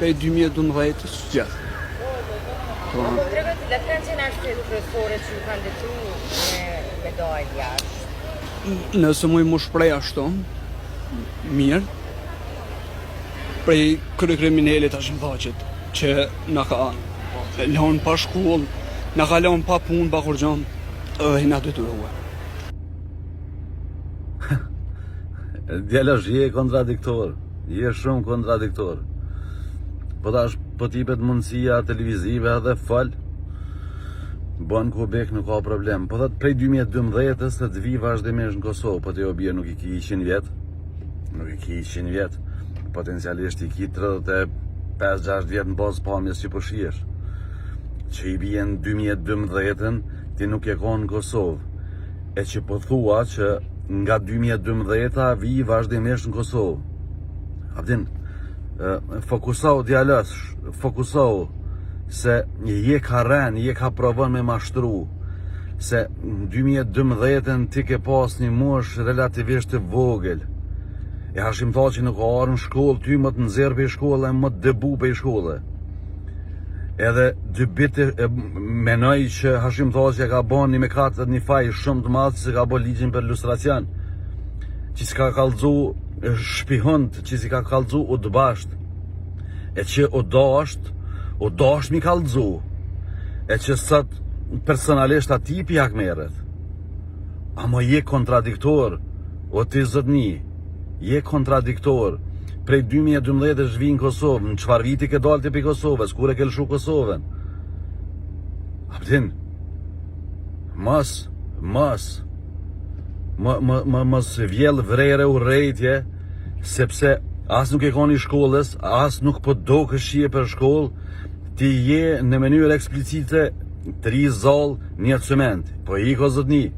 prej 2012-ës gjithë. Po më tregoj të kanë qenë arsyet kryesore që ju kanë detyruar me dojë jashtë. Nëse mu më shprej ashtu, mirë, prej kryekriminalit Hashimthoqit, që na ka lanë pa shkollë, na ka lanë pa punë, pa kur gjon, edhe na detyruar. Djalash, je kontradiktor, je shumë kontradiktor. Po tash po tipet mundësia televizive edhe fal, bën ku bek nuk ka problem. Po thot prej 2012-ës të vi vazhdimisht në Kosovë, po te jo bie nuk i ki 100 vjet. Nuk i ki 100 vjet. Potencialisht i ki 35-6 vjet në bazë pamjes që po shihesh. Që i bie në 2012-ën ti nuk e ka në Kosovë. E që po thua që nga 2012-a vi vazhdimisht në Kosovë. Abdin, fokusohu djalës, fokusohu se je ka ren, je ka provon me mashtru, se në 2012-ën ti ke pas një mosh relativisht të vogël. E Hashimthoqi nuk ka arë në shkollë, ty më të nëzirë për shkollë e më të dëbu për shkollë. Edhe dy bitë menoj që Hashimthoqi ka bon një mekat një faj shumë të madhë që ka bo ligjin për lustracion, që si ka kalzu shpihënd, që si ka kalzu u dëbasht, e që u dasht mi kalzu, e që sët personalisht ati pjak meret. Amo je kontradiktor, o ti zëtni, je kontradiktor. Prej 2012 është vi në Kosovë, në qfar viti ke dalë të për Kosovës, kur e ke lëshu Kosovën? Abdin, mos vjell vrere u rejtje, sepse as nuk e ka një shkollës, as nuk po do këshie për shkollë, ti je në mënyrë eksplicite 3 zall një cement, po i ko zëtni.